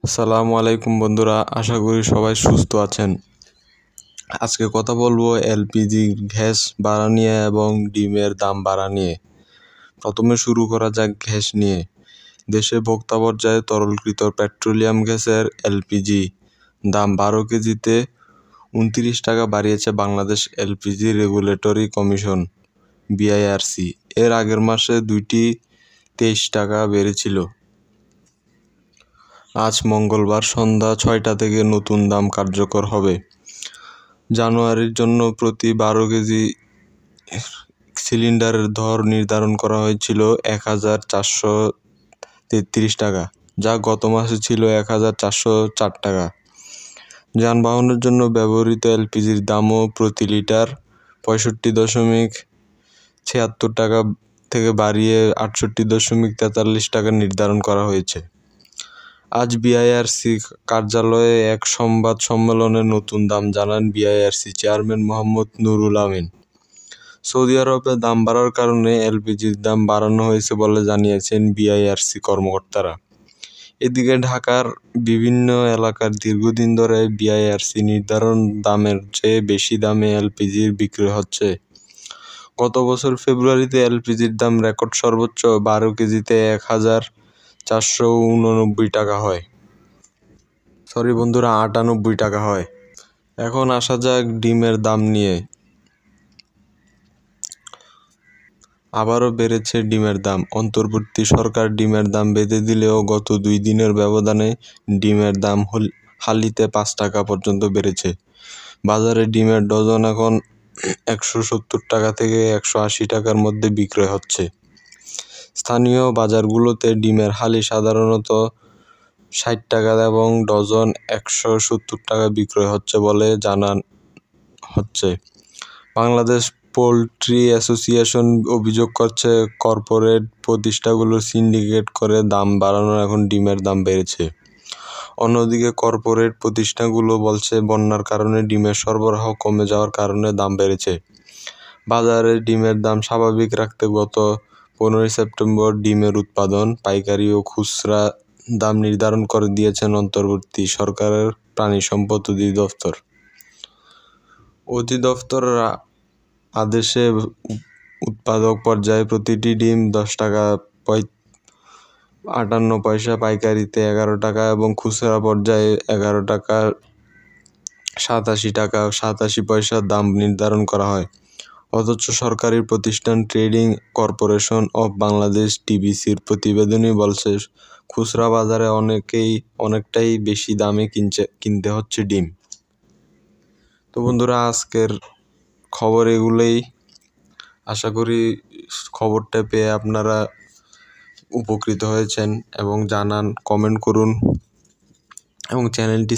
আসসালামু আলাইকুম বন্ধুরা, আশা করি সবাই সুস্থ আছেন। আজকে কথা বলবো এলপিজি গ্যাস বাড়া নিয়ে এবং ডিমের দাম বাড়া নিয়ে। প্রথমে শুরু করা যাক গ্যাস নিয়ে। দেশে ভোক্তা পর্যায়ে তরলকৃত পেট্রোলিয়াম গ্যাসের এলপিজি দাম 12 কেজিতে 29 টাকা বাড়িয়েছে বাংলাদেশ এলপিজি রেগুলেটরি কমিশন বিআইআরসি। এর আগের মাসে দুইটি 23 টাকা বেড়েছিল। আজ মঙ্গলবার সন্ধ্যা 6টা থেকে নতুন দাম কার্যকর হবে। জানুয়ারির জন্য প্রতি 12 কেজি সিলিন্ডারের দর নির্ধারণ করা হয়েছিল 1433 টাকা, যা গত মাসে ছিল 1404 টাকা। যানবাহনের জন্য ব্যবহৃত এলপিজির দামও প্রতি লিটার 65.76 টাকা থেকে বাড়িয়ে 68.43 টাকা নির্ধারণ করা হয়েছে। আজ বিআইআরসি কার্যালয়ে এক সংবাদ সম্মেলনে নতুন দাম জানান বিআইআরসি চেয়ারম্যান মোহাম্মদ নুরুল আমিন। সৌদি আরবে দাম বাড়ার কারণে এলপিজির দাম বাড়ানো হয়েছে বলে জানিয়েছেন বিআইআরসি কর্মকর্তারা। এদিকে ঢাকার বিভিন্ন এলাকার দীর্ঘদিন ধরে বিআইআরসি নির্ধারণ দামের চেয়ে বেশি দামে এলপিজির বিক্রি হচ্ছে। গত বছর ফেব্রুয়ারিতে এলপিজির দাম রেকর্ড সর্বোচ্চ 12 কেজিতে 1499 টাকা হয়। 98 টাকা হয়। এখন আসা যাক ডিমের দাম নিয়ে। আবারও বেড়েছে ডিমের দাম। অন্তর্বর্তী সরকার ডিমের দাম বেঁধে দিলেও গত 2 দিনের ব্যবধানে ডিমের দাম হালিতে 5 টাকা পর্যন্ত বেড়েছে। বাজারে ডিমের ডজন এখন 170 টাকা থেকে 180 টাকার মধ্যে বিক্রয় হচ্ছে। স্থানীয় বাজারগুলোতে ডিমের হালি সাধারণত 60 টাকা এবং ডজন 170 টাকা বিক্রয় হচ্ছে বলে জানান হচ্ছে। বাংলাদেশ পোল্ট্রি অ্যাসোসিয়েশন অভিযোগ করছে, কর্পোরেট প্রতিষ্ঠানগুলো সিন্ডিকেট করে দাম বাড়ানো এখন ডিমের দাম বেড়েছে। অন্যদিকে কর্পোরেট প্রতিষ্ঠানগুলো বলছে বন্যার কারণে ডিমের সরবরাহ কমে যাওয়ার কারণে দাম বেড়েছে। বাজারে ডিমের দাম স্বাভাবিক রাখতে গত 15 সেপ্টেম্বর ডিমের উৎপাদন, পাইকারি ও খুচরা দাম নির্ধারণ করে দিয়েছেন অন্তর্বর্তী সরকারের প্রাণী সম্পদ অধিদপ্তর। অধিদপ্তরের আদেশে উৎপাদক পর্যায়ে প্রতিটি ডিম 10 টাকা 58 পয়সা, পাইকারিতে 11 টাকা এবং খুচরা পর্যায়ে 11 টাকা 87 পয়সা দাম নির্ধারণ করা হয়। অথচ সরকারি প্রতিষ্ঠান ট্রেডিং কর্পোরেশন অব বাংলাদেশ টিবিসির প্রতিবেদনই বলছে খুচরা বাজারে অনেকটাই বেশি দামে কিনতে হচ্ছে ডিম। তো বন্ধুরা, আজকের খবর এগুলোই। আশা করি খবরটা পেয়ে আপনারা উপকৃত হয়েছেন এবং জানান, কমেন্ট করুন এবং চ্যানেলটি